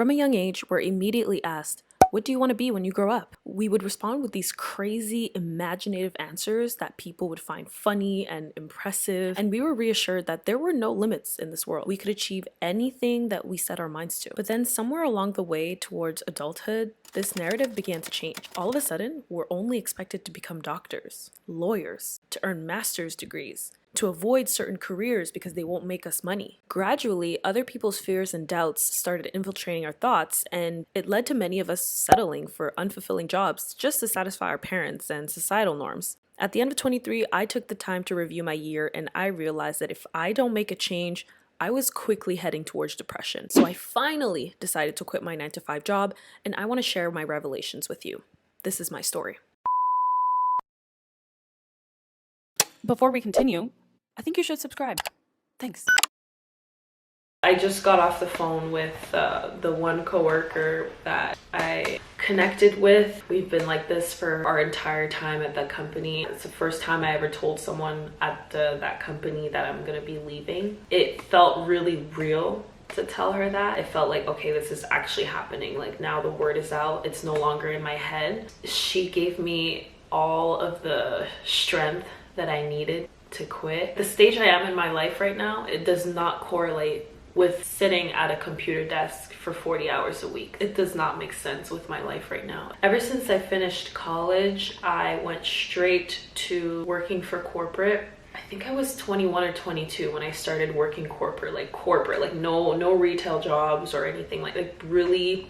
From a young age, we're immediately asked, what do you want to be when you grow up? We would respond with these crazy, imaginative answers that people would find funny and impressive, and we were reassured that there were no limits in this world. We could achieve anything that we set our minds to. But then somewhere along the way towards adulthood, this narrative began to change. All of a sudden, we're only expected to become doctors, lawyers, to earn master's degrees, to avoid certain careers because they won't make us money. Gradually, other people's fears and doubts started infiltrating our thoughts, and it led to many of us settling for unfulfilling jobs just to satisfy our parents and societal norms. At the end of 23, I took the time to review my year, and I realized that if I don't make a change, I was quickly heading towards depression. So I finally decided to quit my 9-to-5 job, and I want to share my revelations with you. This is my story. Before we continue, I think you should subscribe. Thanks. I just got off the phone with the one coworker that I connected with. We've been like this for our entire time at that company. It's the first time I ever told someone at that company that I'm gonna be leaving. It felt really real to tell her that. It felt like, okay, this is actually happening. Like, now the word is out. It's no longer in my head. She gave me all of the strength that I needed to quit. The stage I am in my life right now, it does not correlate with sitting at a computer desk for 40 hours a week. It does not make sense with my life right now. Ever since I finished college, I went straight to working for corporate. I think I was 21 or 22 when I started working corporate, like no retail jobs or anything, like really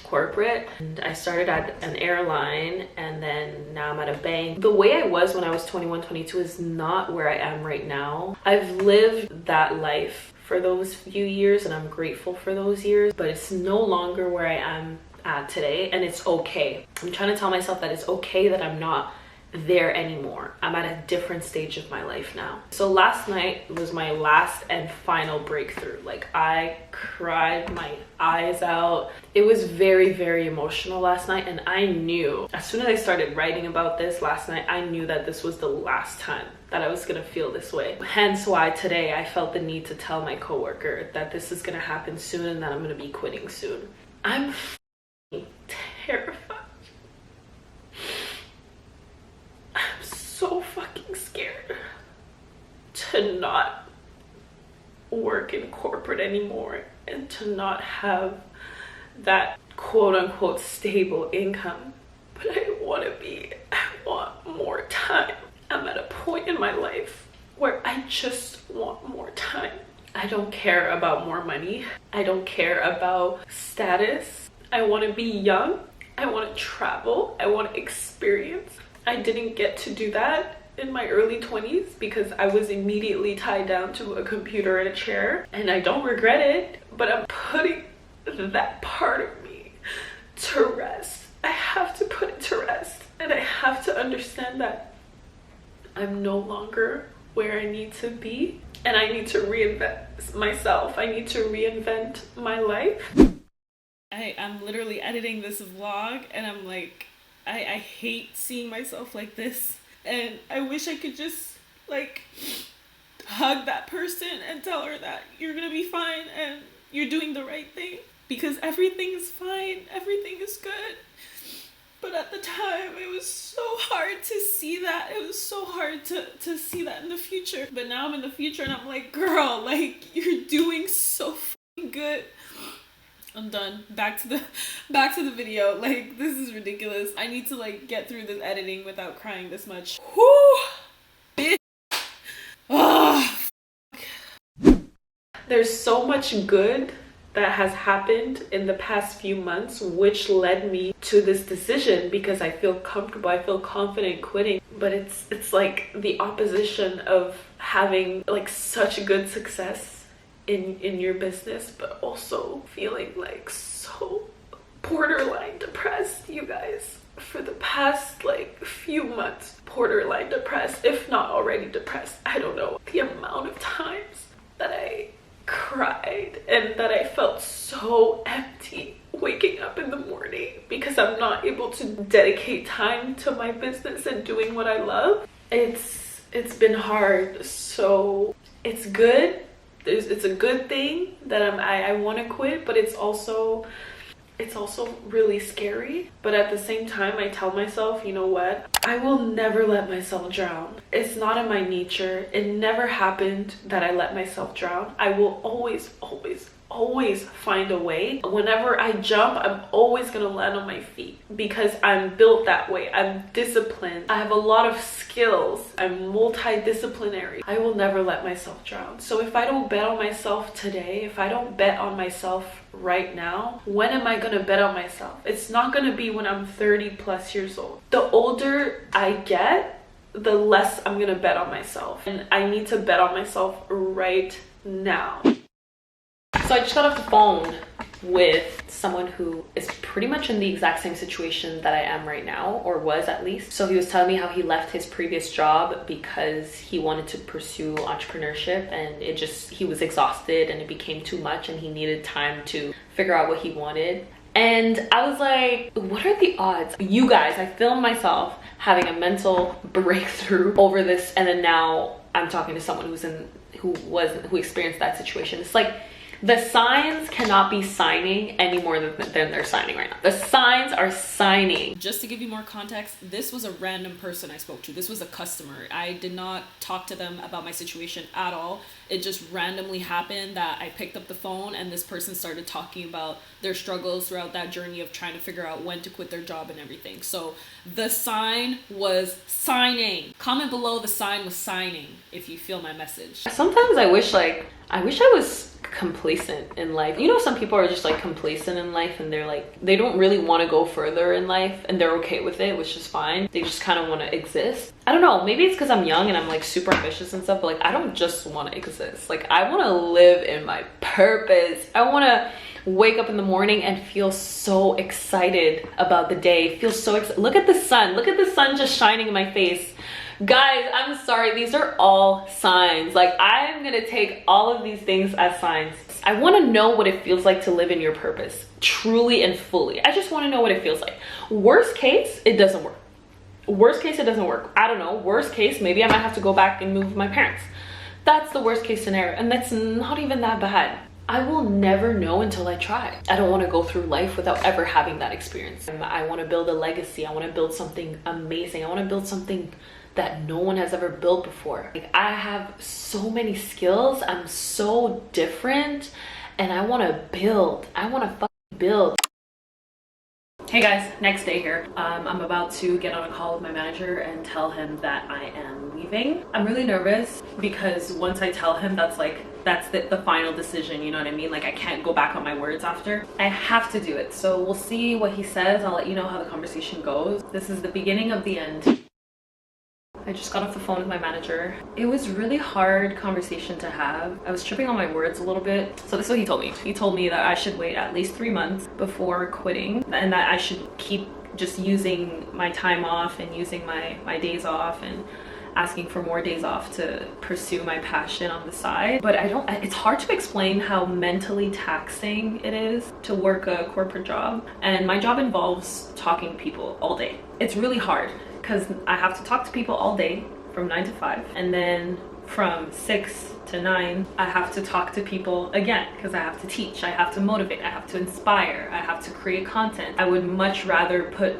corporate. And I started at an airline, and then now I'm at a bank. The way I was when I was 21, 22 is not where I am right now. I've lived that life for those few years, and I'm grateful for those years, but it's no longer where I am at today, and it's okay. I'm trying to tell myself that it's okay that I'm not there anymore. I'm at a different stage of my life now. So last night was my last and final breakthrough. Like, I cried my eyes out. It was very, very emotional last night, and I knew as soon as I started writing about this last night, I knew that this was the last time that I was gonna feel this way. Hence why today I felt the need to tell my coworker that this is gonna happen soon and that I'm gonna be quitting soon. I'm terrified. So fucking scared to not work in corporate anymore and to not have that quote-unquote stable income. But I want more time. I'm at a point in my life where I just want more time. I don't care about more money. I don't care about status. I want to be young. I want to travel. I want to experience. I didn't get to do that in my early 20s because I was immediately tied down to a computer and a chair, and I don't regret it, but I'm putting that part of me to rest. I have to put it to rest, and I have to understand that I'm no longer where I need to be, and I need to reinvent myself. I need to reinvent my life. I'm literally editing this vlog, and I'm like, I hate seeing myself like this, and I wish I could just like hug that person and tell her that you're gonna be fine and you're doing the right thing, because everything is fine, everything is good. But at the time, it was so hard to see that. It was so hard to see that in the future. But now I'm in the future, and I'm like, girl, like, you're doing so fucking good. I'm done. Back to the video. Like, this is ridiculous. I need to like get through this editing without crying this much. Whoo! Bitch. Oh, there's so much good that has happened in the past few months, which led me to this decision because I feel comfortable, I feel confident quitting. But it's like the opposition of having like such good success in your business, but also feeling like so borderline depressed, you guys. For the past like few months, borderline depressed, if not already depressed. I don't know the amount of times that I cried and that I felt so empty waking up in the morning because I'm not able to dedicate time to my business and doing what I love. It's been hard. So it's good it's a good thing that I want to quit, but it's also really scary. But at the same time, I tell myself, you know what? I will never let myself drown. It's not in my nature. It never happened that I let myself drown. I will always, always, always find a way. Whenever I jump, I'm always gonna land on my feet because I'm built that way. I'm disciplined. I have a lot of skills. I'm multidisciplinary. I will never let myself drown. So if I don't bet on myself today, if I don't bet on myself right now, when am I gonna bet on myself? It's not gonna be when I'm 30 plus years old. The older I get, the less I'm gonna bet on myself. And I need to bet on myself right now. So I just got off the phone with someone who is pretty much in the exact same situation that I am right now, or was at least. So he was telling me how he left his previous job because he wanted to pursue entrepreneurship, and he was exhausted and it became too much and he needed time to figure out what he wanted. And I was like, what are the odds? You guys, I filmed myself having a mental breakthrough over this, and then now I'm talking to someone who experienced that situation. It's like, the signs cannot be signing any more than they're signing right now. The signs are signing. Just to give you more context, this was a random person I spoke to. This was a customer. I did not talk to them about my situation at all. It just randomly happened that I picked up the phone and this person started talking about their struggles throughout that journey of trying to figure out when to quit their job and everything. So the sign was signing. Comment below, the sign was signing, if you feel my message. Sometimes I wish I was complacent in life. You know, some people are just like complacent in life and they're like, they don't really want to go further in life and they're okay with it, which is fine. They just kind of want to exist. I don't know, maybe it's because I'm young and I'm like super ambitious and stuff, but like I don't just want to exist. Like I want to live in my purpose. I want to wake up in the morning and feel so excited about the day. Feel so excited. Look at the sun. Look at the sun just shining in my face. Guys, I'm sorry, these are all signs. Like, I'm gonna take all of these things as signs. I wanna know what it feels like to live in your purpose, truly and fully. I just wanna know what it feels like. Worst case, it doesn't work. Worst case, it doesn't work. I don't know, worst case, maybe I might have to go back and move with my parents. That's the worst case scenario, and that's not even that bad. I will never know until I try. I don't want to go through life without ever having that experience. I want to build a legacy. I want to build something amazing. I want to build something that no one has ever built before. Like, I have so many skills. I'm so different and I want to build. I want to fucking build. Hey guys, next day here. I'm about to get on a call with my manager and tell him that I am leaving. I'm really nervous because once I tell him, that's the final decision, you know what I mean? Like, I can't go back on my words after. I have to do it. So we'll see what he says. I'll let you know how the conversation goes. This is the beginning of the end. I just got off the phone with my manager. It was really hard conversation to have. I was tripping on my words a little bit. So this is what he told me. He told me that I should wait at least 3 months before quitting and that I should keep just using my time off and using my days off and asking for more days off to pursue my passion on the side. But it's hard to explain how mentally taxing it is to work a corporate job. And my job involves talking to people all day. It's really hard because I have to talk to people all day from 9 to 5. And then from 6 to 9, I have to talk to people again because I have to teach, I have to motivate, I have to inspire, I have to create content. I would much rather put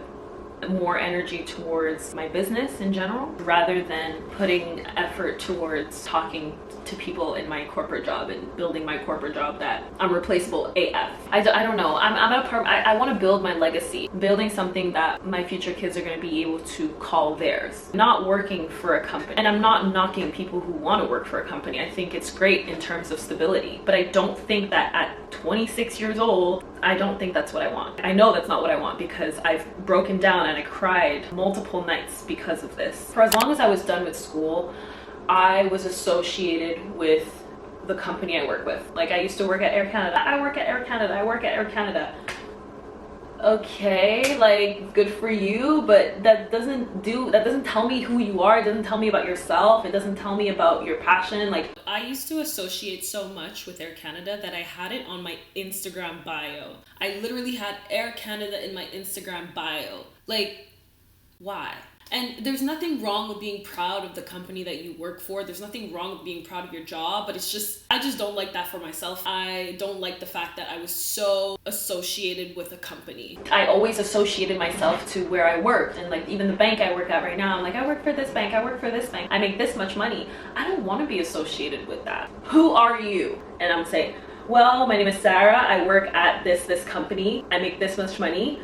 more energy towards my business in general rather than putting effort towards talking to people in my corporate job and building my corporate job that I'm replaceable AF. I don't know. I'm at a part, I want to build my legacy, building something that my future kids are going to be able to call theirs, not working for a company. And I'm not knocking people who want to work for a company. I think it's great in terms of stability, but I don't think that at 26 years old, I don't think that's what I want. I know that's not what I want because I've broken down and I cried multiple nights because of this. For as long as I was done with school, I was associated with the company I work with. Like, I used to work at Air Canada. I work at Air Canada. I work at Air Canada. Okay, like, good for you, but that doesn't tell me who you are. It doesn't tell me about yourself. It doesn't tell me about your passion. Like, I used to associate so much with Air Canada that I had it on my Instagram bio. I literally had Air Canada in my Instagram bio. Like, why? And there's nothing wrong with being proud of the company that you work for. There's nothing wrong with being proud of your job, but it's just, I just don't like that for myself. I don't like the fact that I was so associated with a company. I always associated myself to where I worked, and like even the bank I work at right now, I'm like, I work for this bank, I work for this bank, I make this much money. I don't want to be associated with that. Who are you? And I'm saying, well, my name is Sarah, I work at this company, I make this much money.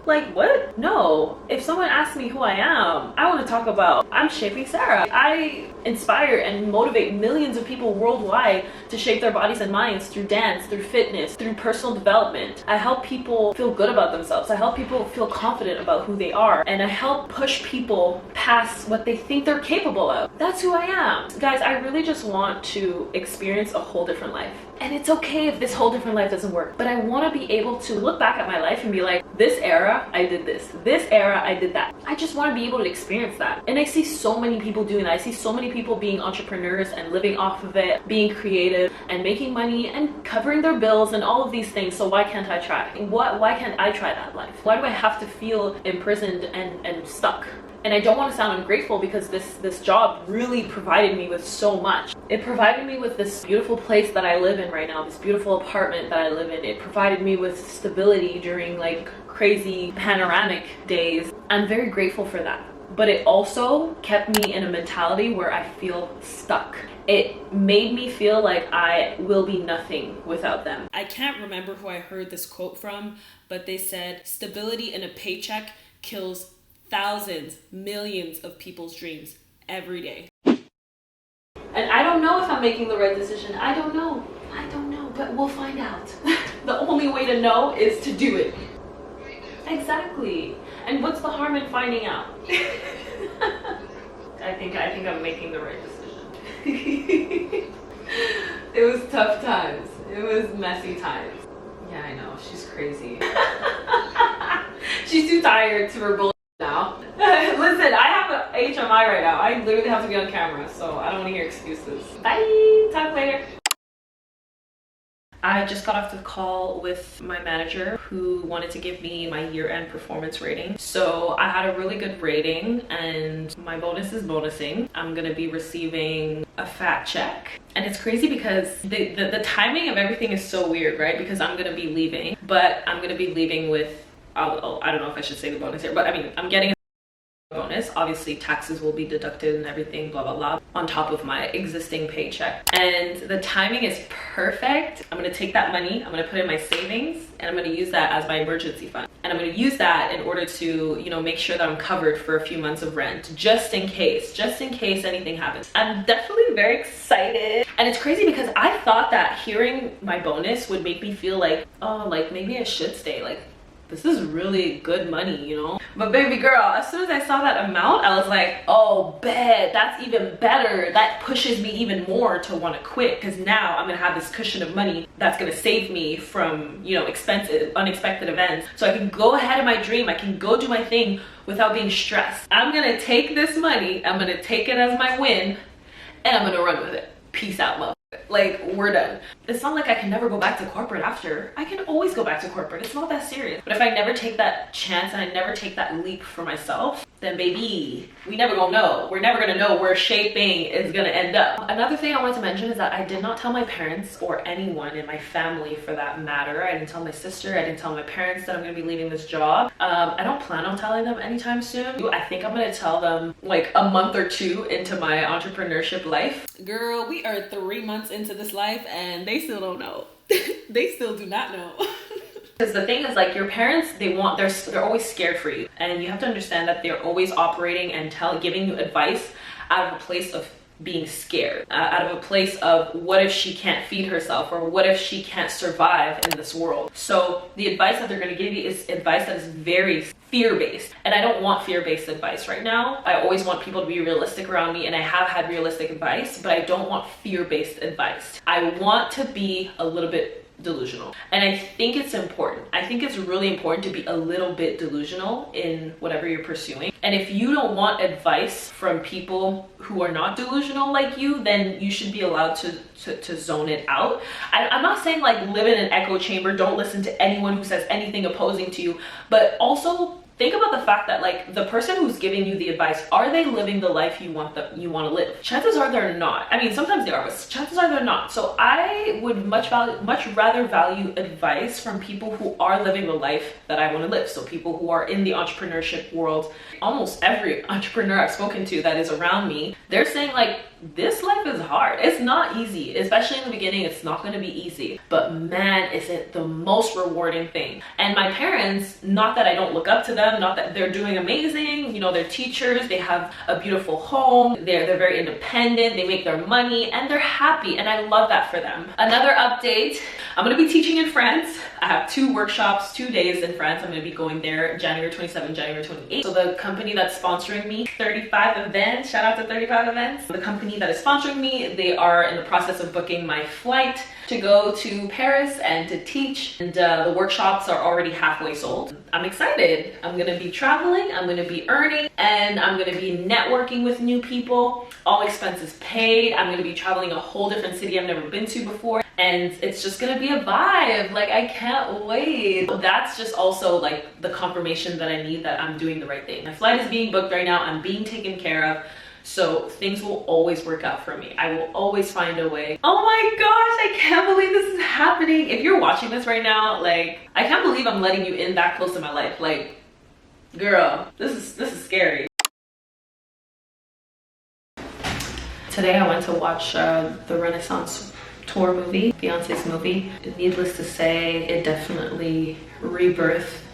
Like, what? No. If someone asks me who I am, I want to talk about, I'm shaping Sarah. I inspire and motivate millions of people worldwide to shape their bodies and minds through dance, through fitness, through personal development. I help people feel good about themselves. I help people feel confident about who they are. And I help push people past what they think they're capable of. That's who I am. Guys, I really just want to experience a whole different life. And it's okay if this whole different life doesn't work, but I want to be able to look back at my life and be like, this era, I did this. This era, I did that. I just want to be able to experience that. And I see so many people doing that. I see so many people being entrepreneurs and living off of it, being creative and making money and covering their bills and all of these things. So why can't I try? Why can't I try that life? Why do I have to feel imprisoned and stuck? And I don't want to sound ungrateful because this job really provided me with so much. It provided me with this beautiful place that I live in right now, this beautiful apartment that I live in. It provided me with stability during like crazy panoramic days. I'm very grateful for that. But it also kept me in a mentality where I feel stuck. It made me feel like I will be nothing without them. I can't remember who I heard this quote from, but they said, stability in a paycheck kills thousands, millions of people's dreams every day. And I don't know if I'm making the right decision. I don't know, but we'll find out. The only way to know is to do it. Exactly. And what's the harm in finding out? I think I'm making the right decision. It was tough times. It was messy times. Yeah, I know. She's crazy. She's too tired to rebel now. Listen, I have an HMI right now. I literally have to be on camera, so I don't want to hear excuses. Bye. Talk later. I just got off the call with my manager who wanted to give me my year-end performance rating. So I had a really good rating and my bonus is bonusing. I'm gonna be receiving a fat check. And it's crazy because the timing of everything is so weird, right? Because I'm gonna be leaving, but I'm gonna be leaving with, I don't know if I should say the bonus here, but I mean, I'm getting bonus. Obviously taxes will be deducted and everything, blah blah blah, on top of my existing paycheck. And the timing is perfect. I'm gonna take that money, I'm gonna put it in my savings, and I'm gonna use that as my emergency fund. And I'm gonna use that in order to, you know, make sure that I'm covered for a few months of rent, just in case anything happens. I'm definitely very excited. And it's crazy because I thought that hearing my bonus would make me feel like, oh, like maybe I should stay, like this is really good money, you know? But baby girl, as soon as I saw that amount, I was like, oh, bet, that's even better. That pushes me even more to want to quit, because now I'm gonna have this cushion of money that's gonna save me from, you know, expensive, unexpected events. So I can go ahead in my dream, I can go do my thing without being stressed. I'm gonna take this money, I'm gonna take it as my win, and I'm gonna run with it. Peace out, love. Like, we're done. It's not like I can never go back to corporate after. I can always go back to corporate. It's not that serious. But if I never take that chance and I never take that leap for myself, then baby, we never gonna know. We're never gonna know where shaping is gonna end up. Another thing I wanted to mention is that I did not tell my parents, or anyone in my family for that matter. I didn't tell my sister, I didn't tell my parents that I'm gonna be leaving this job. I don't plan on telling them anytime soon. I think I'm gonna tell them like a month or two into my entrepreneurship life. Girl, we are 3 months into this life and they still don't know. They still do not know. Because the thing is, like, your parents, they're always scared for you, and you have to understand that they're always operating and giving you advice out of a place of being scared, out of a place of what if she can't feed herself, or what if she can't survive in this world. So the advice that they're going to give you is advice that is very fear-based, and I don't want fear-based advice right now. I always want people to be realistic around me, and I have had realistic advice, but I don't want fear-based advice. I want to be a little bit delusional, and I think it's important. I think it's really important to be a little bit delusional in whatever you're pursuing. And if you don't want advice from people who are not delusional like you, then you should be allowed to zone it out. I'm not saying like live in an echo chamber, don't listen to anyone who says anything opposing to you, but also think about the fact that like the person who's giving you the advice, are they living the life you want to live? Chances are they're not. I mean, sometimes they are, but chances are they're not. So I would much rather value advice from people who are living the life that I want to live. So people who are in the entrepreneurship world. Almost every entrepreneur I've spoken to that is around me, they're saying like, this life is hard. It's not easy, especially in the beginning. It's not going to be easy, but man, is it the most rewarding thing. And my parents, not that I don't look up to them, not that they're doing amazing, you know, they're teachers, they have a beautiful home, they're very independent, they make their money, and they're happy, and I love that for them. Another update, I'm going to be teaching in France. I have 2 workshops, 2 days in France. I'm going to be going there January 27, January 28. So the company that's sponsoring me, 35 Events, shout out to 35 Events. The company that is sponsoring me, they are in the process of booking my flight to go to Paris and to teach, and the workshops are already halfway sold. I'm excited. I'm gonna be traveling, I'm gonna be earning, and I'm gonna be networking with new people, all expenses paid. I'm gonna be traveling a whole different city I've never been to before, and it's just gonna be a vibe. Like, I can't wait. That's just also like the confirmation that I need that I'm doing the right thing. My flight is being booked right now, I'm being taken care of. So things will always work out for me. I will always find a way. Oh my gosh, I can't believe this is happening. If you're watching this right now, like, I can't believe I'm letting you in that close to my life. Like, girl, this is scary. Today I went to watch the Renaissance tour movie, Beyonce's movie. Needless to say, it definitely rebirthed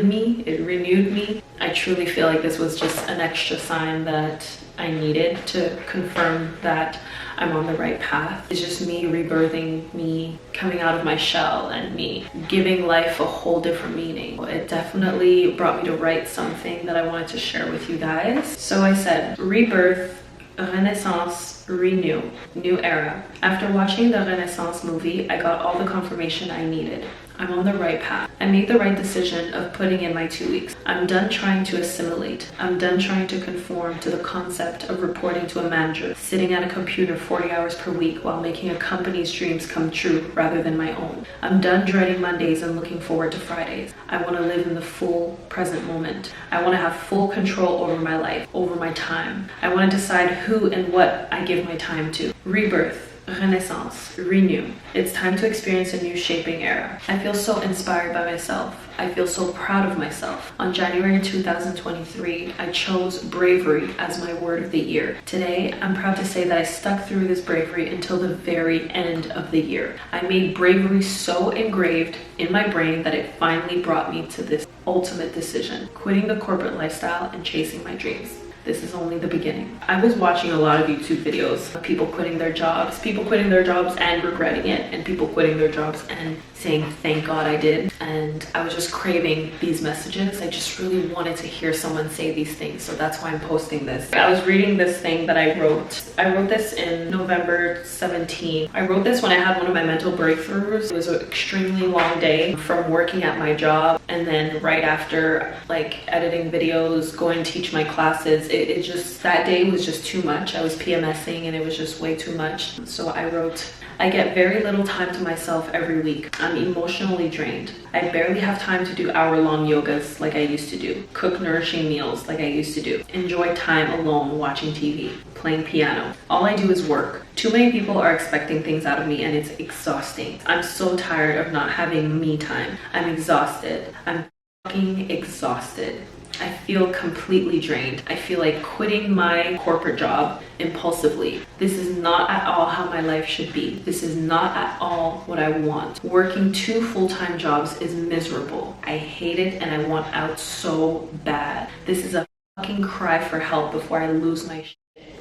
me, it renewed me. I truly feel like this was just an extra sign that I needed to confirm that I'm on the right path. It's just me rebirthing, me coming out of my shell, and me giving life a whole different meaning. It definitely brought me to write something that I wanted to share with you guys. So I said, rebirth, Renaissance, renew, new era. After watching the Renaissance movie, I got all the confirmation I needed. I'm on the right path. I made the right decision of putting in my 2 weeks. I'm done trying to assimilate. I'm done trying to conform to the concept of reporting to a manager, sitting at a computer 40 hours per week while making a company's dreams come true rather than my own. I'm done dreading Mondays and looking forward to Fridays. I want to live in the full present moment. I want to have full control over my life, over my time. I want to decide who and what I give my time to. Rebirth. Renaissance, renew. It's time to experience a new shaping era. I feel so inspired by myself. I feel so proud of myself. On January 2023, I chose bravery as my word of the year. Today, I'm proud to say that I stuck through this bravery until the very end of the year. I made bravery so engraved in my brain that it finally brought me to this ultimate decision, quitting the corporate lifestyle and chasing my dreams. This is only the beginning. I was watching a lot of YouTube videos of people quitting their jobs and regretting it, and people quitting their jobs and saying, thank God I did. And I was just craving these messages. I just really wanted to hear someone say these things. So that's why I'm posting this. I was reading this thing that I wrote. I wrote this in November 17. I wrote this when I had one of my mental breakthroughs. It was an extremely long day from working at my job, and then right after, like, editing videos, going to teach my classes, it just, that day was just too much. I was PMSing and it was just way too much. So I wrote, I get very little time to myself every week. I'm emotionally drained. I barely have time to do hour-long yogas like I used to do, cook nourishing meals like I used to do, enjoy time alone watching TV, playing piano. All I do is work. Too many people are expecting things out of me and it's exhausting. I'm so tired of not having me time. I'm exhausted. I'm fucking exhausted. I feel completely drained. I feel like quitting my corporate job impulsively. This is not at all how my life should be. This is not at all what I want. Working 2 full-time jobs is miserable. I hate it and I want out so bad. This is a fucking cry for help before I lose my shit.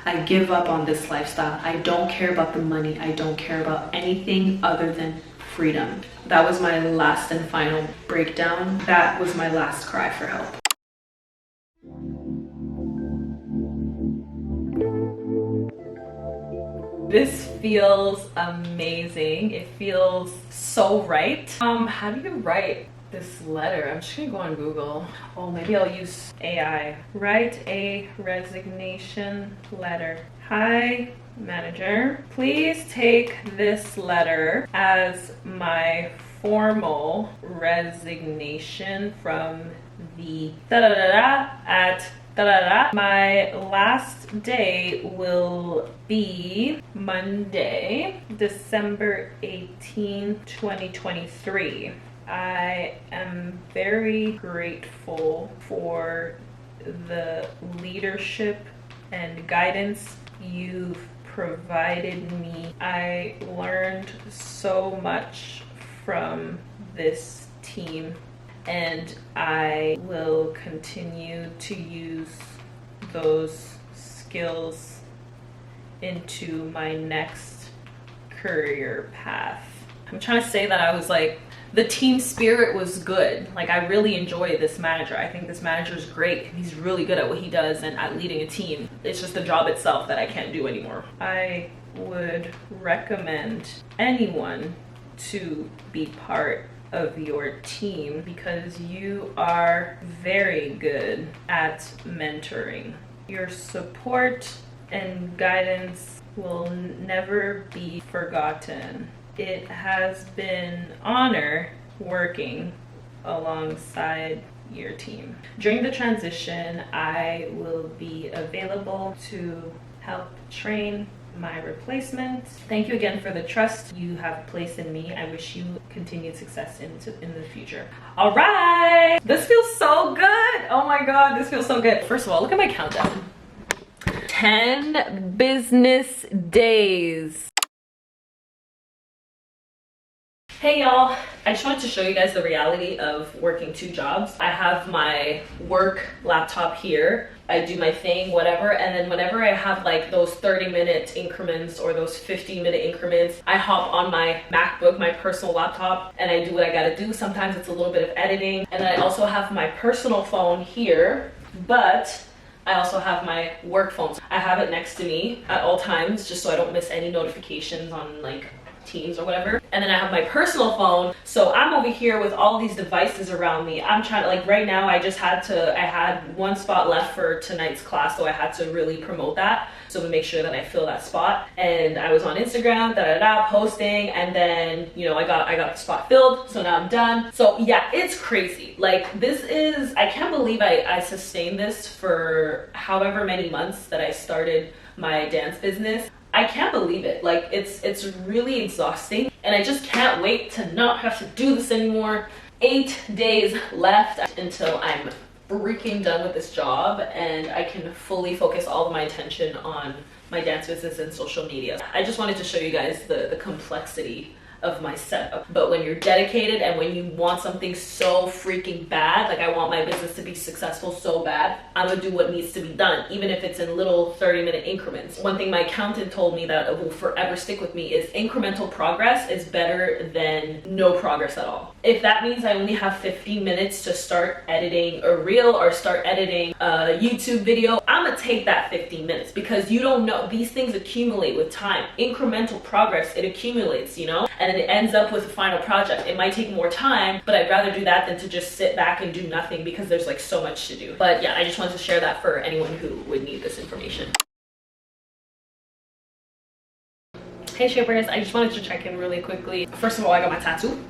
I give up on this lifestyle. I don't care about the money. I don't care about anything other than freedom. That was my last and final breakdown. That was my last cry for help. This feels amazing. It feels so right. How do you write this letter? I'm just gonna go on Google. Oh, maybe I'll use AI. Write a resignation letter. Hi, manager. Please take this letter as my formal resignation from the da-da-da-da at da-da-da. My last day will be Monday, December 18, 2023. I am very grateful for the leadership and guidance you've provided me. I learned so much from this team, and I will continue to use those skills into my next career path. I'm trying to say that I was like, the team spirit was good. Like, I really enjoy this manager. I think this manager is great. He's really good at what he does and at leading a team. It's just the job itself that I can't do anymore. I would recommend anyone to be part of your team because you are very good at mentoring. Your support and guidance will never be forgotten. It has been an honor working alongside your team. During the transition, I will be available to help train my replacement. Thank you again for the trust you have placed in me. I wish you continued success in the future. All right, this feels so good. Oh my God, this feels so good. First of all, look at my countdown. 10 business days. Hey y'all, I just wanted to show you guys the reality of working 2 jobs. I have my work laptop here. I do my thing, whatever, and then whenever I have like those 30-minute increments or those 15-minute increments, I hop on my MacBook, my personal laptop, and I do what I gotta do. Sometimes it's a little bit of editing. And then I also have my personal phone here, but I also have my work phone. I have it next to me at all times just so I don't miss any notifications on like Teams or whatever. And then I have my personal phone, so I'm over here with all these devices around me. I'm trying to, like, right now I had 1 spot left for tonight's class, so I had to really promote that, so to make sure that I fill that spot. And I was on Instagram posting, and then, you know, I got the spot filled, so now I'm done. So yeah, it's crazy. Like, this is, I can't believe I sustained this for however many months that I started my dance business. I can't believe it. Like, it's really exhausting, and I just can't wait to not have to do this anymore. 8 days left until I'm freaking done with this job and I can fully focus all of my attention on my dance business and social media. I just wanted to show you guys the complexity of my setup. But when you're dedicated and when you want something so freaking bad, like I want my business to be successful so bad, I'm gonna do what needs to be done, even if it's in little 30-minute increments. One thing my accountant told me that will forever stick with me is incremental progress is better than no progress at all. If that means I only have 15 minutes to start editing a reel or start editing a YouTube video, I'm gonna take that 15 minutes because you don't know, these things accumulate with time. Incremental progress, it accumulates, you know, and it ends up with a final project. It might take more time, but I'd rather do that than to just sit back and do nothing because there's like so much to do. But yeah, I just wanted to share that for anyone who would need this information. Hey Shapers, I just wanted to check in really quickly. First of all, I got my tattoo.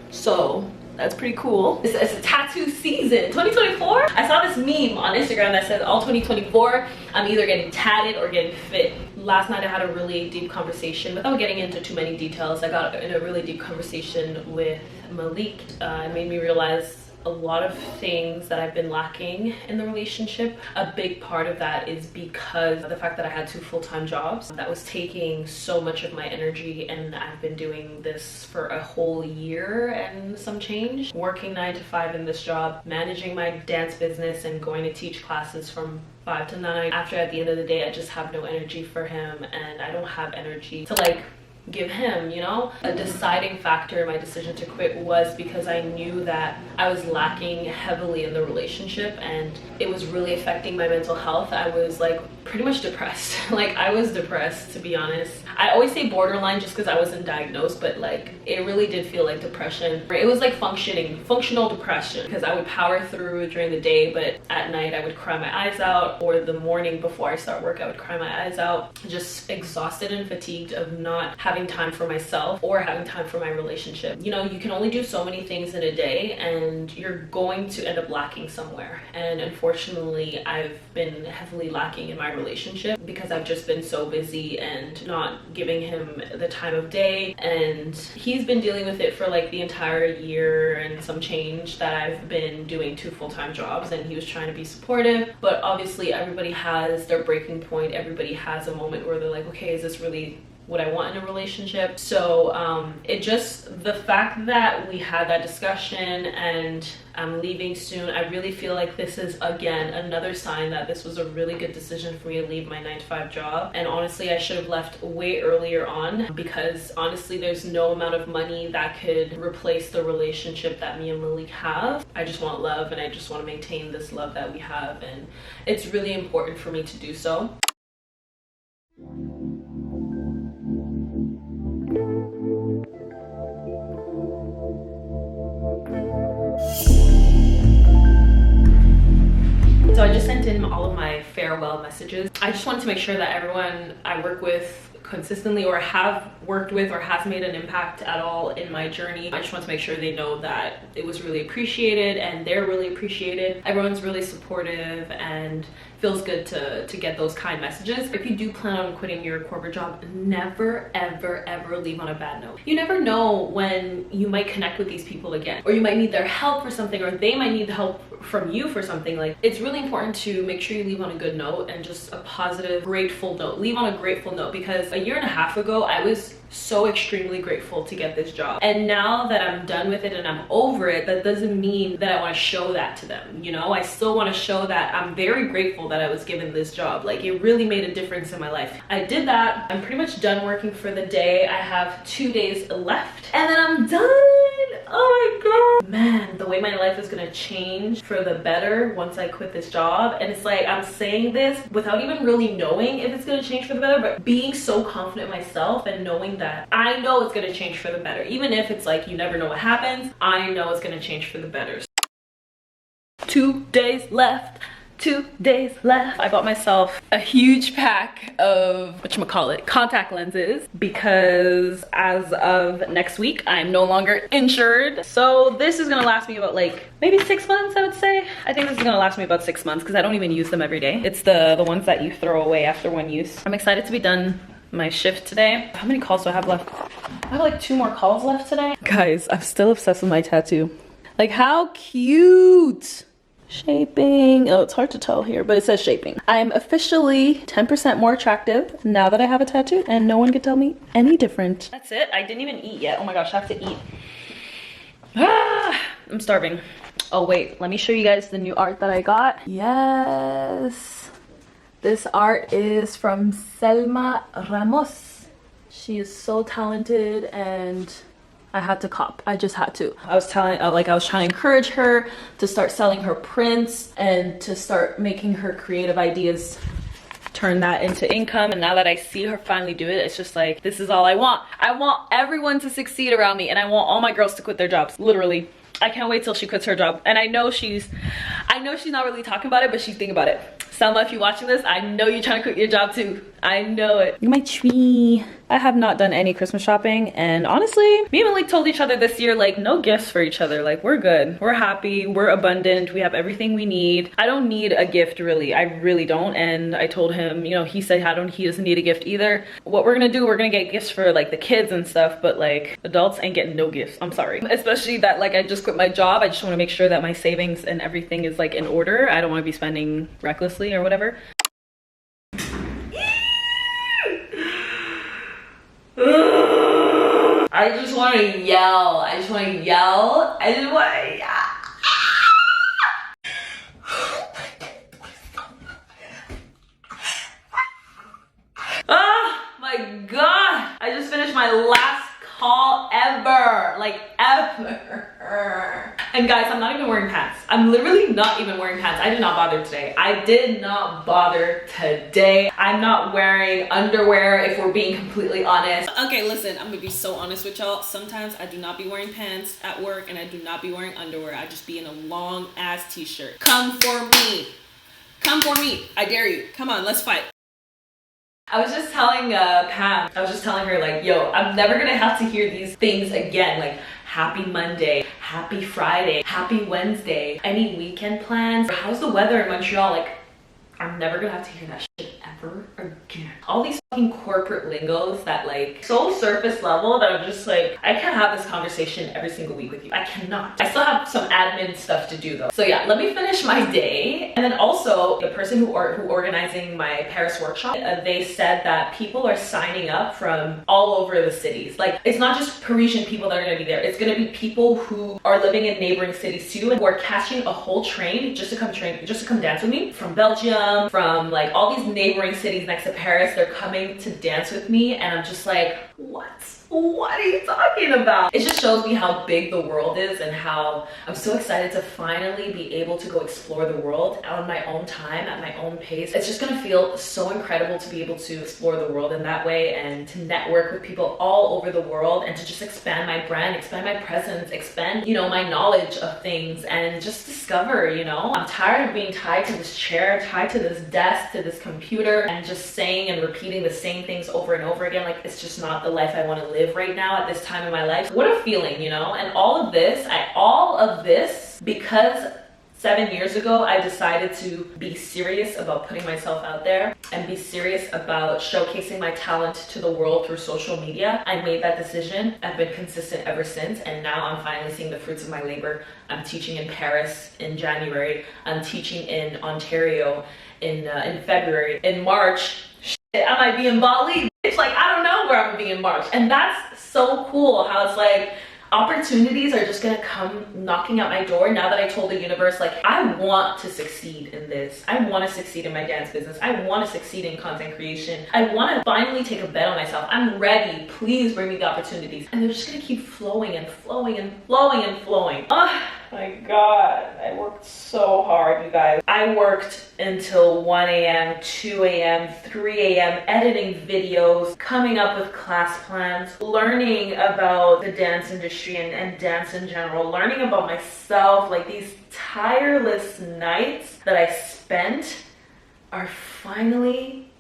So that's pretty cool. It's a tattoo season, 2024. I saw this meme on Instagram that says all 2024, I'm either getting tatted or getting fit. Last night I had a really deep conversation, without getting into too many details, I got in a really deep conversation with Malik. It made me realize a lot of things that I've been lacking in the relationship. A big part of that is because of the fact that I had 2 full-time jobs. That was taking so much of my energy, and I've been doing this for a whole year and some change. Working 9 to 5 in this job, managing my dance business and going to teach classes from 5 to 9. After, at the end of the day, I just have no energy for him, and I don't have energy to like give him, you know? A deciding factor in my decision to quit was because I knew that I was lacking heavily in the relationship and it was really affecting my mental health. I was like pretty much depressed. Like I was depressed, to be honest. I always say borderline just because I wasn't diagnosed, but like it really did feel like depression. It was like functional depression, because I would power through during the day, but at night I would cry my eyes out, or the morning before I start work I would cry my eyes out. Just exhausted and fatigued of not having having time for myself or having time for my relationship. You know, you can only do so many things in a day and you're going to end up lacking somewhere. And unfortunately, I've been heavily lacking in my relationship because I've just been so busy and not giving him the time of day. And he's been dealing with it for like the entire year and some change that I've been doing 2 full-time jobs, and he was trying to be supportive. But obviously everybody has their breaking point. Everybody has a moment where they're like, okay, is this really what I want in a relationship? So it just, the fact that we had that discussion and I'm leaving soon, I really feel like this is again another sign that this was a really good decision for me to leave my 9-to-5 job. And honestly, I should have left way earlier on, because honestly there's no amount of money that could replace the relationship that me and Malik have. I just want love, and I just want to maintain this love that we have, and it's really important for me to do so. So I just sent in all of my farewell messages. I just wanted to make sure that everyone I work with consistently, or have worked with, or has made an impact at all in my journey, I just want to make sure they know that it was really appreciated and they're really appreciated. Everyone's really supportive and feels good to get those kind messages. If you do plan on quitting your corporate job, never ever ever leave on a bad note. You never know when you might connect with these people again, or you might need their help for something, or they might need the help from you for something. Like, it's really important to make sure you leave on a good note and just a positive, grateful note. Leave on a grateful note, because a year and a half ago I was so extremely grateful to get this job, and now that I'm done with it and I'm over it, that doesn't mean that I want to show that to them. You know, I still want to show that I'm very grateful that I was given this job. Like, it really made a difference in my life. I did that. I'm pretty much done working for the day. I have 2 days left and then I'm done. Oh my god, man, the way my life is gonna change for the better once I quit this job. And it's like, I'm saying this without even really knowing if it's gonna change for the better, but being so confident in myself and knowing that I know it's gonna change for the better. Even if it's like you never know what happens, I know it's gonna change for the better. 2 days left. 2 days left. I bought myself a huge pack of whatchamacallit, contact lenses, because as of next week I'm no longer insured. So this is gonna last me about like maybe 6 months, I would say. I think this is gonna last me about 6 months because I don't even use them every day. It's the ones that you throw away after one use. I'm excited to be done my shift today. How many calls do I have left? I have like 2 more calls left today. Guys, I'm still obsessed with my tattoo. Like, how cute. Shaping. Oh, it's hard to tell here, but it says shaping. I'm officially 10% more attractive now that I have a tattoo, and no one can tell me any different. That's it. I didn't even eat yet. Oh my gosh, I have to eat. Ah, I'm starving. Oh wait, let me show you guys the new art that I got. Yes. This art is from Selma Ramos. She is so talented, and I had to cop. I just had to. I was trying to encourage her to start selling her prints and to start making her creative ideas, turn that into income. And now that I see her finally do it, it's just like, this is all I want. I want everyone to succeed around me, and I want all my girls to quit their jobs, literally. I can't wait till she quits her job. And I know she's not really talking about it, but she's thinking about it. Selma, if you're watching this, I know you're trying to quit your job too. I know it. Look at my tree. I have not done any Christmas shopping, and honestly, me and Malik told each other this year, like, no gifts for each other. Like, we're good. We're happy. We're abundant. We have everything we need. I don't need a gift, really. I really don't. And I told him, you know, he said he doesn't need a gift either. What we're gonna do, we're gonna get gifts for like the kids and stuff, but like adults ain't getting no gifts. I'm sorry. Especially that, like, I just quit my job. I just want to make sure that my savings and everything is like in order. I don't want to be spending recklessly or whatever. I just want to yell. I just want to yell. I just want to yell. Oh my god. I just finished my last call ever. Like, ever. And guys, I'm not even wearing pants. I'm literally not even wearing pants. I did not bother today. I did not bother today. I'm not wearing underwear, if we're being completely honest. Okay, listen, I'm gonna be so honest with y'all. Sometimes I do not be wearing pants at work, and I do not be wearing underwear. I just be in a long ass t-shirt. Come for me. Come for me. I dare you. Come on, let's fight. I was just telling Pam, I was just telling her like, yo, I'm never gonna have to hear these things again. Like, happy Monday, happy Friday, happy Wednesday, any weekend plans? How's the weather in Montreal? Like, I'm never gonna have to hear that shit ever again. All these fucking corporate lingos that like so surface level that I'm just like, I can't have this conversation every single week with you. I cannot. I still have some admin stuff to do though. So yeah, let me finish my day. And then also the person who organizing my Paris workshop, they said that people are signing up from all over the cities. Like, it's not just Parisian people that are gonna be there. It's gonna be people who are living in neighboring cities too and who are catching a whole train just to come dance with me from Belgium, from like all these neighboring cities next to Paris. They're coming to dance with me and I'm just like, what are you talking about? It just shows me how big the world is and how I'm so excited to finally be able to go explore the world on my own time, at my own pace. It's just gonna feel so incredible to be able to explore the world in that way and to network with people all over the world and to just expand my brand, expand my presence, expand, you know, my knowledge of things and just discover, you know. I'm tired of being tied to this chair, tied to this desk, to this computer and just saying and repeating the same things over and over again. Like, it's just not the life I want to live right now at this time in my life. What a feeling, you know. And all of this because 7 years ago I decided to be serious about putting myself out there and be serious about showcasing my talent to the world through social media. I made that decision. I've been consistent ever since, and now I'm finally seeing the fruits of my labor. I'm teaching in Paris in January. I'm teaching in Ontario in February. In March, I might be in Bali. It's like, I don't know where I'm gonna be in March. And that's so cool how it's like opportunities are just gonna come knocking at my door now that I told the universe, like, I want to succeed in this. I want to succeed in my dance business. I want to succeed in content creation. I want to finally take a bet on myself. I'm ready. Please bring me the opportunities. And they're just gonna keep flowing and flowing and flowing and flowing. Oh my God, I worked so hard, you guys. I worked until 1 a.m., 2 a.m., 3 a.m., editing videos, coming up with class plans, learning about the dance industry and dance in general, learning about myself. Like, these tireless nights that I spent are finally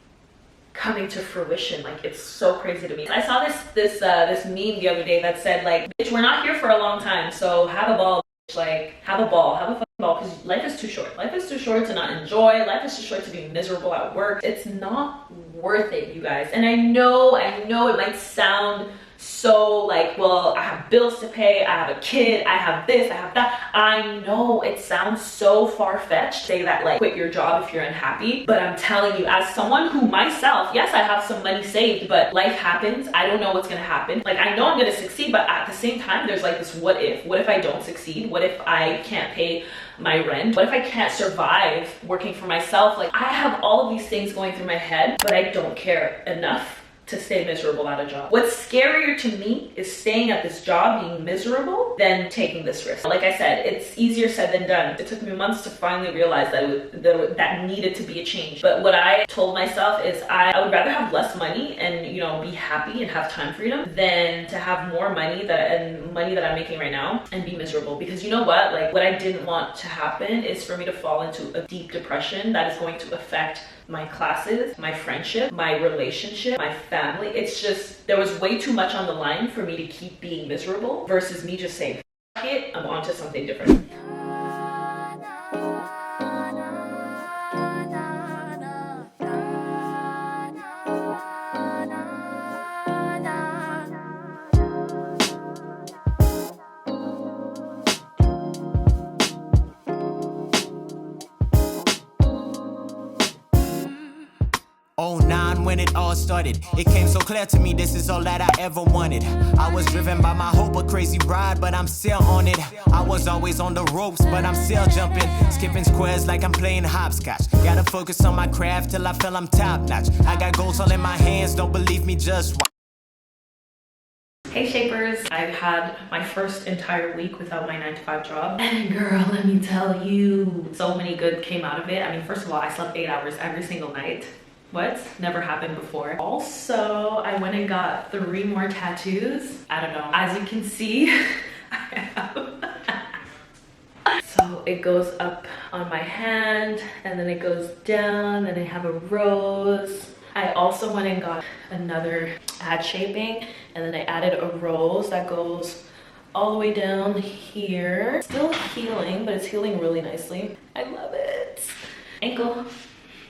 coming to fruition. Like, it's so crazy to me. I saw this meme the other day that said like, bitch, we're not here for a long time, so have a ball. Like, have a fucking ball, because life is too short. Life is too short to not enjoy. Life is too short to be miserable at work. It's not worth it, you guys. And I know it might sound so like, well, I have bills to pay, I have a kid, I have this, I have that. I know it sounds so far-fetched to say that, like, quit your job if you're unhappy, but I'm telling you, as someone who myself, yes, I have some money saved, but life happens. I don't know what's gonna happen. Like, I know I'm gonna succeed, but at the same time, there's like this what if I don't succeed? What if I can't pay my rent? What if I can't survive working for myself? Like, I have all of these things going through my head, but I don't care enough to stay miserable at a job. What's scarier to me is staying at this job being miserable than taking this risk. Like I said, it's easier said than done. It took me months to finally realize that needed to be a change. But what I told myself is I would rather have less money and, you know, be happy and have time freedom than to have more money that I'm making right now and be miserable. Because you know what? Like, what I didn't want to happen is for me to fall into a deep depression that is going to affect my classes, my friendship, my relationship, my family. It's just, there was way too much on the line for me to keep being miserable versus me just saying, fuck it, I'm on to something different. '09 when it all started, it came so clear to me this is all that I ever wanted. I was driven by my hope, a crazy ride, but I'm still on it. I was always on the ropes, but I'm still jumping, skipping squares like I'm playing hopscotch. Gotta focus on my craft till I feel I'm top notch. I got goals all in my hands, don't believe me, just watch. Hey Shapers, I've had my first entire week without my 9-to-5 job, and girl, let me tell you, so many good came out of it. I mean, first of all, I slept 8 hours every single night. What? Never happened before. Also, I went and got 3 more tattoos. I don't know. As you can see, I have. So it goes up on my hand, and then it goes down, and I have a rose I also went and got another ad shaping, and then I added a rose that goes all the way down here. Still healing, but it's healing really nicely. I love it. Ankle.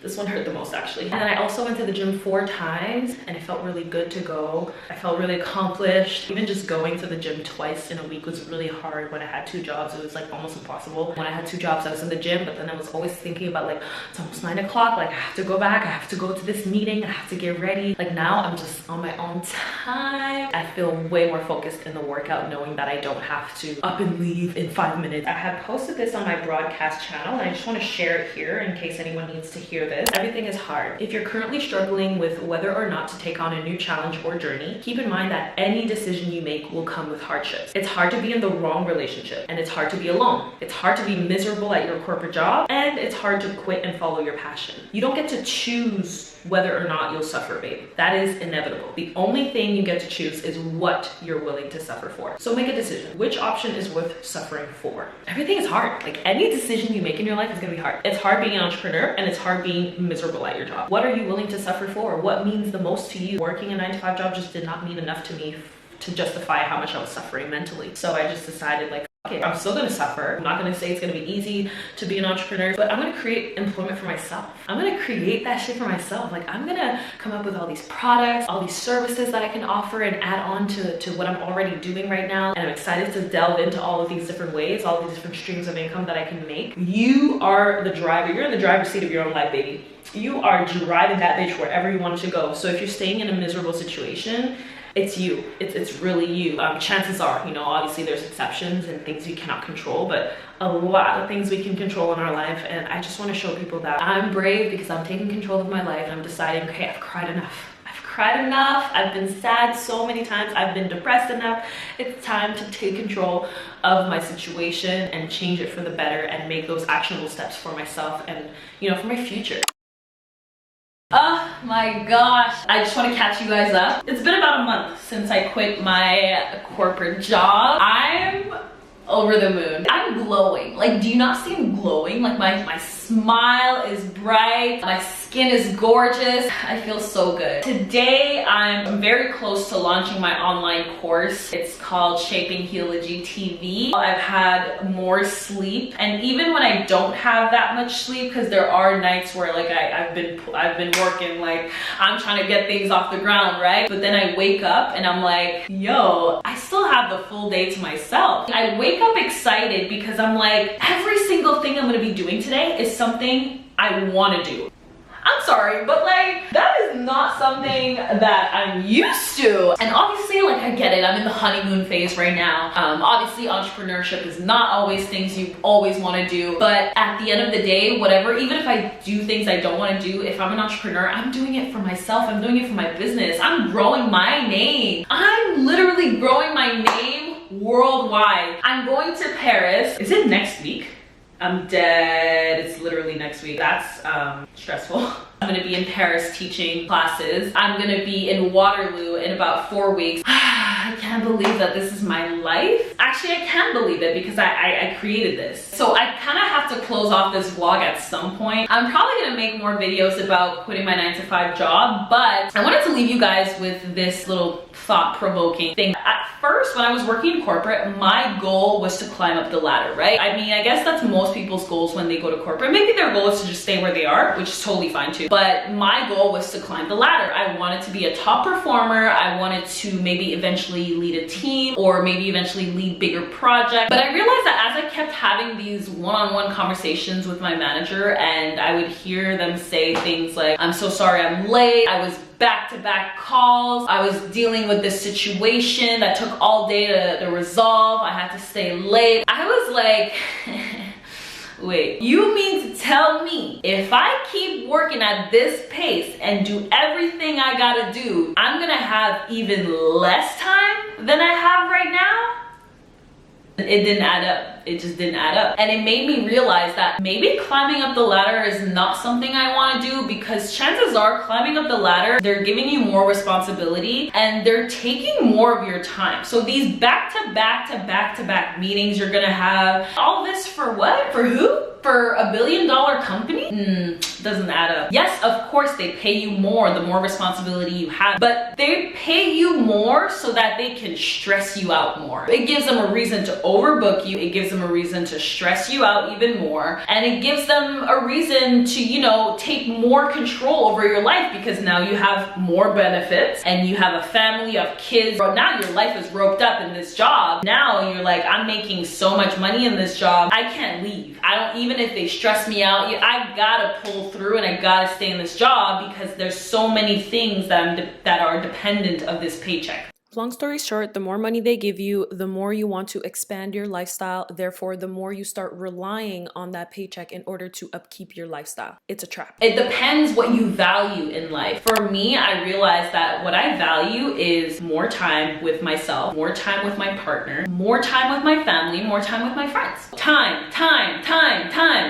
This one hurt the most actually. And then I also went to the gym 4 times and it felt really good to go. I felt really accomplished. Even just going to the gym twice in a week was really hard. When I had 2 jobs, it was like almost impossible. When I had 2 jobs, I was in the gym, but then I was always thinking about like, it's almost 9 o'clock. Like I have to go back. I have to go to this meeting. I have to get ready. Like now I'm just on my own time. I feel way more focused in the workout knowing that I don't have to up and leave in 5 minutes. I had posted this on my broadcast channel and I just want to share it here in case anyone needs to hear this. Everything is hard. If you're currently struggling with whether or not to take on a new challenge or journey, keep in mind that any decision you make will come with hardships. It's hard to be in the wrong relationship and it's hard to be alone. It's hard to be miserable at your corporate job and it's hard to quit and follow your passion. You don't get to choose whether or not you'll suffer, babe. That is inevitable. The only thing you get to choose is what you're willing to suffer for. So make a decision. Which option is worth suffering for? Everything is hard. Like any decision you make in your life is gonna be hard. It's hard being an entrepreneur and it's hard being miserable at your job. What are you willing to suffer for? What means the most to you? Working a 9-to-5 job just did not mean enough to me to justify how much I was suffering mentally. So I just decided like, okay, I'm still gonna suffer. I'm not gonna say it's gonna be easy to be an entrepreneur, but I'm gonna create employment for myself. I'm gonna create that shit for myself. Like I'm gonna come up with all these products, all these services that I can offer and add on to what I'm already doing right now. And I'm excited to delve into all of these different ways, all these different streams of income that I can make. You are the driver. You're in the driver's seat of your own life, baby. You are driving that bitch wherever you want it to go. So if you're staying in a miserable situation, it's you. It's really you. Chances are, you know, obviously there's exceptions and things you cannot control, but a lot of things we can control in our life. And I just want to show people that I'm brave because I'm taking control of my life and I'm deciding, okay, I've cried enough. I've cried enough. I've been sad so many times. I've been depressed enough. It's time to take control of my situation and change it for the better and make those actionable steps for myself and, you know, for my future. Oh my gosh, I just want to catch you guys up. It's been about a month since I quit my corporate job. I'm over the moon. I'm glowing. Like, do you not see I'm glowing? Like my smile is bright. My skin is gorgeous. I feel so good. Today, I'm very close to launching my online course. It's called Shaping Healogy TV. I've had more sleep, and even when I don't have that much sleep, because there are nights where like I've been working, like I'm trying to get things off the ground, right? But then I wake up and I'm like, yo, I still have the full day to myself. I wake up excited because I'm like, every single thing I'm gonna be doing today is something I want to do. I'm sorry, but like that is not something that I'm used to. And obviously, like I get it, I'm in the honeymoon phase right now. Obviously entrepreneurship is not always things you always want to do, but at the end of the day, whatever, even if I do things I don't want to do, if I'm an entrepreneur, I'm doing it for myself. I'm doing it for my business. I'm growing my name. I'm literally growing my name worldwide. I'm going to Paris. Is it next week? I'm dead. It's literally next week. That's stressful. I'm gonna be in Paris teaching classes. I'm gonna be in Waterloo in about 4 weeks. I can't believe that this is my life. Actually, I can believe it because I created this. So I kind of have to close off this vlog at some point. I'm probably gonna make more videos about quitting my 9-to-5 job, but I wanted to leave you guys with this little thought-provoking thing. At first, when I was working in corporate, my goal was to climb up the ladder, right? I mean, I guess that's most people's goals when they go to corporate. Maybe their goal is to just stay where they are, which is totally fine too. But my goal was to climb the ladder. I wanted to be a top performer. I wanted to maybe eventually lead a team or maybe eventually lead bigger projects. But I realized that as I kept having these one-on-one conversations with my manager and I would hear them say things like, I'm so sorry I'm late. I was back-to-back calls. I was dealing with this situation that took all day to resolve. I had to stay late. I was like, wait, you mean to tell me if I keep working at this pace and do everything I gotta do, I'm gonna have even less time than I have right now? It didn't add up. It just didn't add up. And it made me realize that maybe climbing up the ladder is not something I want to do, because chances are climbing up the ladder, they're giving you more responsibility and they're taking more of your time. So these back-to-back meetings you're gonna have, all this for what? For who? For $1 billion company? Doesn't add up. Yes, of course they pay you more the more responsibility you have, but they pay you more so that they can stress you out more. It gives them a reason to overbook you. It gives them a reason to stress you out even more. And it gives them a reason to, you know, take more control over your life, because now you have more benefits and you have a family, you have kids. But now your life is roped up in this job. Now you're like, I'm making so much money in this job, I can't leave. I don't, even if they stress me out, I gotta pull through and I gotta stay in this job, because there's so many things that are dependent of this paycheck. Long story short, the more money they give you, the more you want to expand your lifestyle. Therefore, the more you start relying on that paycheck in order to upkeep your lifestyle. It's a trap. It depends what you value in life. For me, I realized that what I value is more time with myself, more time with my partner, more time with my family, more time with my friends. Time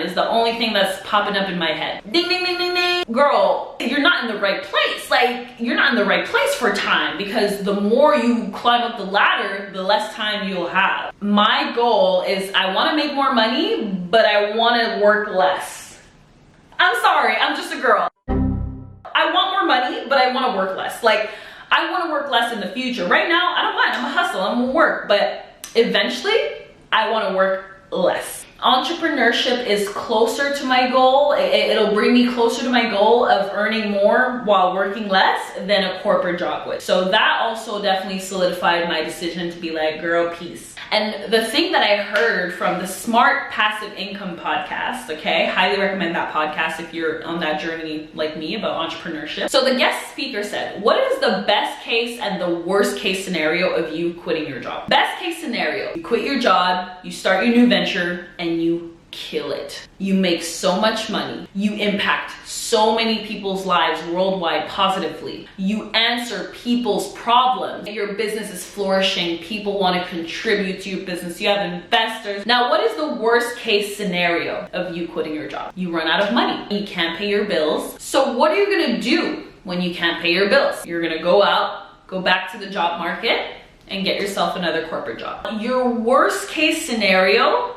is the only thing that's popping up in my head. Ding, ding, ding, ding, ding. Girl, you're not in the right place. Like, you're not in the right place for time, because the more you climb up the ladder, the less time you'll have. My goal is I want to make more money, but I want to work less. I'm sorry, I'm just a girl. I want more money, but I want to work less. Like, I want to work less in the future. Right now, I don't mind. I'm a hustle, I'm gonna work, but eventually I want to work less. Entrepreneurship is closer to my goal. It'll bring me closer to my goal of earning more while working less than a corporate job would. So that also definitely solidified my decision to be like, girl, peace. And the thing that I heard from the Smart Passive Income podcast, okay, highly recommend that podcast if you're on that journey like me about entrepreneurship. So the guest speaker said, what is the best case and the worst case scenario of you quitting your job? Best case scenario, you quit your job, you start your new venture, and you kill it. You make so much money. You impact so many people's lives worldwide positively. You answer people's problems. Your business is flourishing. People want to contribute to your business. You have investors. Now, what is the worst case scenario of you quitting your job? You run out of money. You can't pay your bills. So what are you going to do when you can't pay your bills? You're going to go out, go back to the job market, and get yourself another corporate job. Your worst case scenario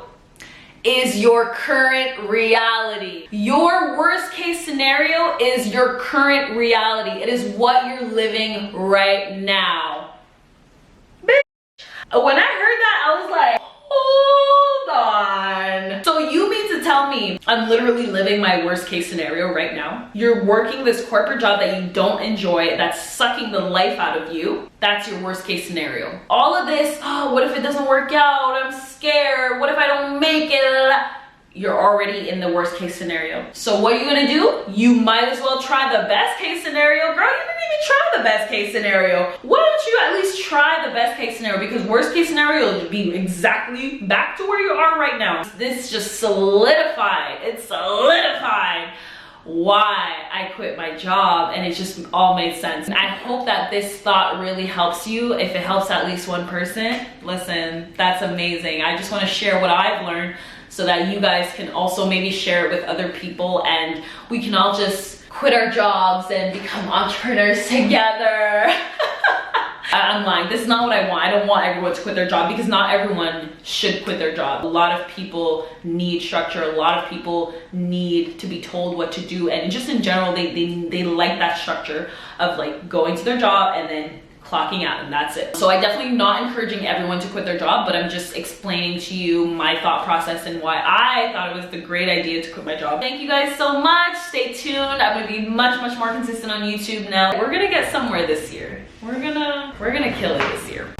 is your current reality. Your worst case scenario is your current reality. It is what you're living right now. Bitch. When I heard that, I was like, hold on. So you mean to tell me I'm literally living my worst case scenario right now? You're working this corporate job that you don't enjoy, that's sucking the life out of you. That's your worst case scenario. All of this, oh, what if it doesn't work out? I'm scared. What if I don't make it? You're already in the worst case scenario. So what are you gonna do? You might as well try the best case scenario. Girl, you didn't even try the best case scenario. Why don't you at least try the best case scenario? Because worst case scenario will be exactly back to where you are right now. This just solidified. It solidified why I quit my job, and it just all made sense. I hope that this thought really helps you. If it helps at least one person, listen, that's amazing. I just want to share what I've learned so that you guys can also maybe share it with other people, and we can all just quit our jobs and become entrepreneurs together. I'm lying. This is not what I want. I don't want everyone to quit their job, because not everyone should quit their job. A lot of people need structure. A lot of people need to be told what to do. And just in general, they like that structure of like going to their job and then clocking out, and that's it. So I definitely not encouraging everyone to quit their job, but I'm just explaining to you my thought process and why I thought it was the great idea to quit my job. Thank you guys so much. Stay tuned. I'm gonna be much more consistent on YouTube now. We're gonna get somewhere this year. We're gonna kill it this year.